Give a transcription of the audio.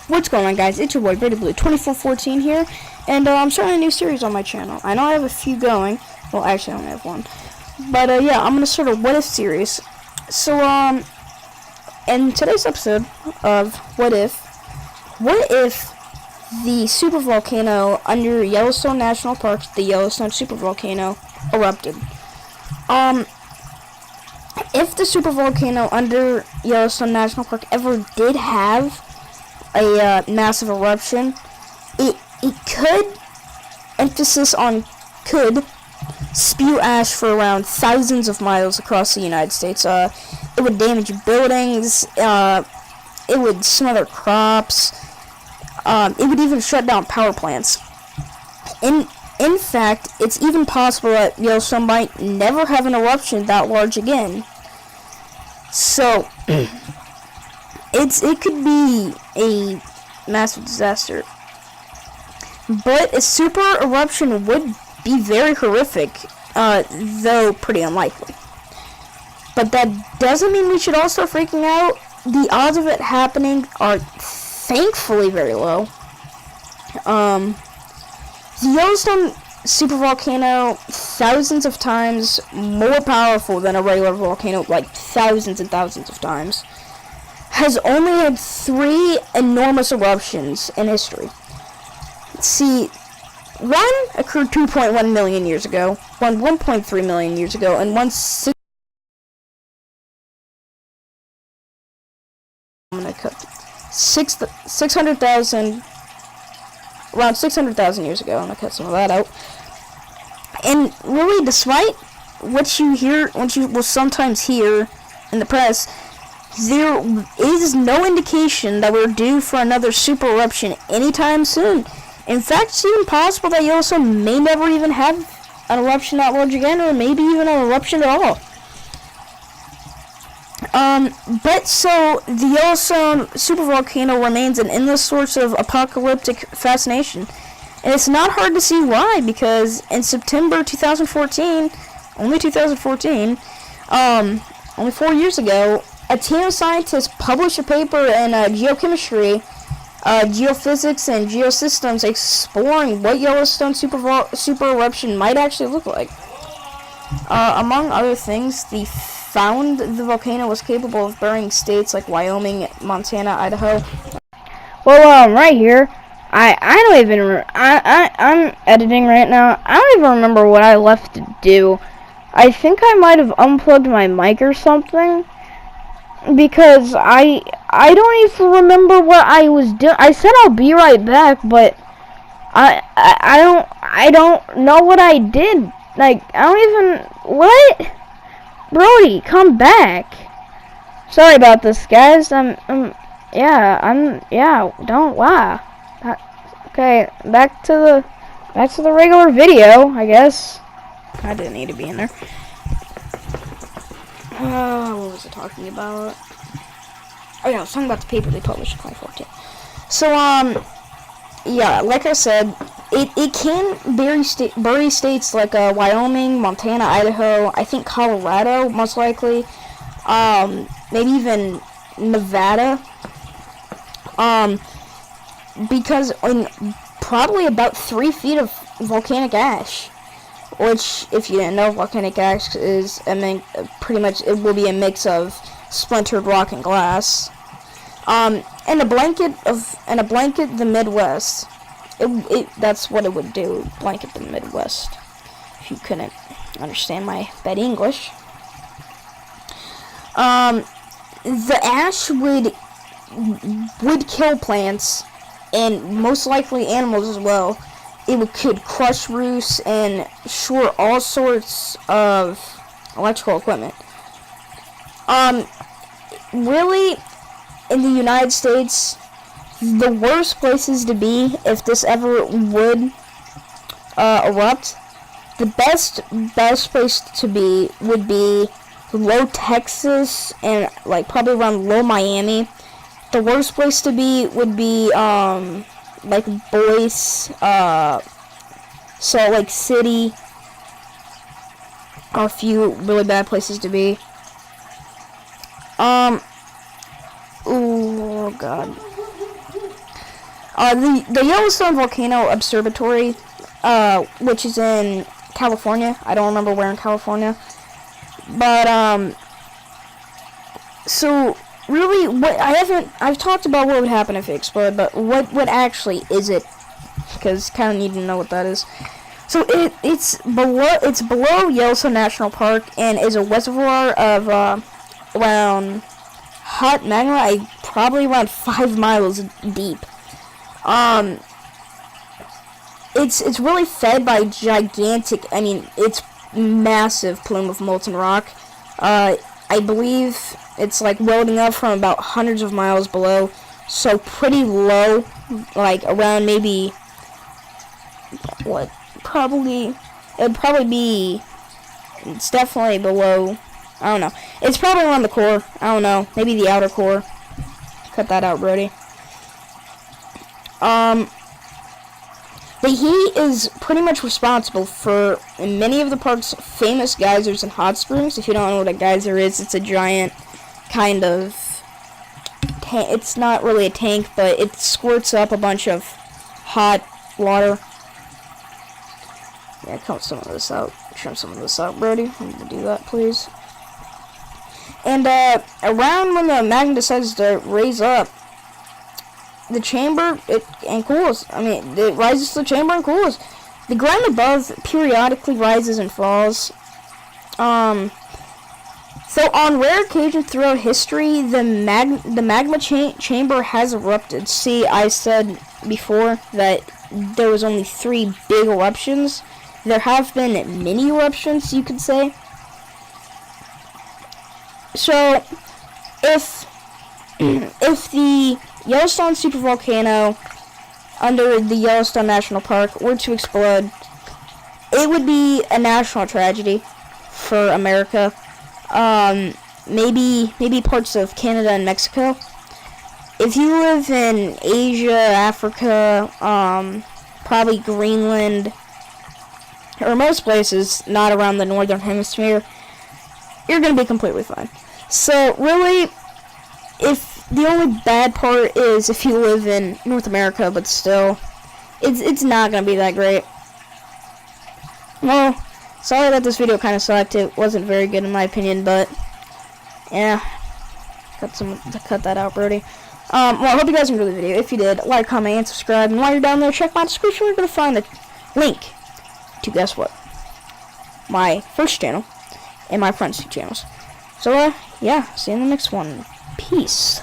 What's going on, guys? It's your boy Brady2414 here, and I'm starting a new series on my channel. I know I have a few going. Well, actually, I only have one. But yeah, I'm gonna start a What If series. So in today's episode of what if the supervolcano under Yellowstone National Park, the Yellowstone supervolcano, erupted? If the supervolcano under Yellowstone National Park ever did have a massive eruption, it could, emphasis on could, spew ash for around thousands of miles across the United States. It would damage buildings, it would smother crops, it would even shut down power plants. In fact, it's even possible that Yellowstone might never have an eruption that large again. So, it could be a massive disaster. But a super eruption would be very horrific, though pretty unlikely. But that doesn't mean we should all start freaking out. The odds of it happening are thankfully very low. The Yellowstone supervolcano, thousands of times more powerful than a regular volcano, like thousands and thousands of times, has only had 3 enormous eruptions in history. Let's see, one occurred 2.1 million years ago, one 1.3 million years ago, and one 600,000 around 600,000 years ago. I'm gonna cut some of that out. And really, despite what you will sometimes hear in the press, there is no indication that we're due for another super eruption anytime soon. In fact, it's even possible that Yellowstone may never even have an eruption that large again, or maybe even an eruption at all. But so, the Yellowstone supervolcano remains an endless source of apocalyptic fascination. And it's not hard to see why, because in September 2014, only 2014, only 4 years ago, a team of scientists published a paper in geochemistry, geophysics, and geosystems exploring what Yellowstone super eruption might actually look like. Among other things, they found the volcano was capable of burying states like Wyoming, Montana, Idaho. Well, right here, I don't even, I'm editing right now. I don't even remember what I left to do. I think I might have unplugged my mic or something, because I don't even remember what I was doing. I said I'll be right back, but I don't know what I did. Like, I don't even, what? Brody, come back. Sorry about this, guys. Don't lie. Okay, back to the regular video, I guess. I didn't need to be in there. What was I talking about? Oh yeah, I was talking about the paper they published in 2014. So, yeah, like I said, it can bury states like Wyoming, Montana, Idaho, I think Colorado, most likely, maybe even Nevada, because in probably about 3 feet of volcanic ash, which, if you didn't know, volcanic ash is pretty much, it will be a mix of splintered rock and glass. And a blanket the Midwest. That's what it would do, blanket the Midwest, if you couldn't understand my bad English. The ash would kill plants, and most likely animals as well. It could crush roofs and short all sorts of electrical equipment. Really, in the United States, the worst places to be if this ever would erupt, the best place to be would be low Texas and like probably around low Miami. The worst place to be would be like Boise, Salt Lake City, are a few really bad places to be. Oh god. The Yellowstone Volcano Observatory, which is in California. I don't remember where in California. But, so, really, I've talked about what would happen if it exploded, but what actually is it? Because kind of need to know what that is. So, it's below Yellowstone National Park, and is a reservoir of, around hot magma, probably around 5 miles deep. It's really fed by gigantic, it's massive plume of molten rock. I believe it's like welding up from about hundreds of miles below, so pretty low, like around maybe, it'd probably be, it's definitely below, I don't know, it's probably around the core, I don't know, maybe the outer core. Cut that out, Brody. The heat is pretty much responsible for many of the park's famous geysers and hot springs. If you don't know what a geyser is, it's a giant kind of tank. It's not really a tank, but it squirts up a bunch of hot water. Yeah, cut some of this out. Trim some of this out, Brody. I'm gonna do that, please. And around when the magma decides to raise up, the chamber, it cools. It rises to the chamber and cools. The ground above periodically rises and falls. So on rare occasions throughout history, the magma chamber has erupted. See, I said before that there was only 3 big eruptions. There have been mini eruptions, you could say. So, if the Yellowstone supervolcano under the Yellowstone National Park were to explode, it would be a national tragedy for America. Maybe parts of Canada and Mexico. If you live in Asia, Africa, probably Greenland, or most places not around the northern hemisphere, you're going to be completely fine. So, really, if the only bad part is if you live in North America, but still, it's not going to be that great. Well, sorry that this video kind of sucked. It wasn't very good in my opinion, but, yeah, cut that out, Brody. Well, I hope you guys enjoyed the video. If you did, like, comment, and subscribe. And while you're down there, check my description. You're going to find the link to, guess what? My first channel and my friend's 2 channels. So, yeah, see you in the next one. Peace.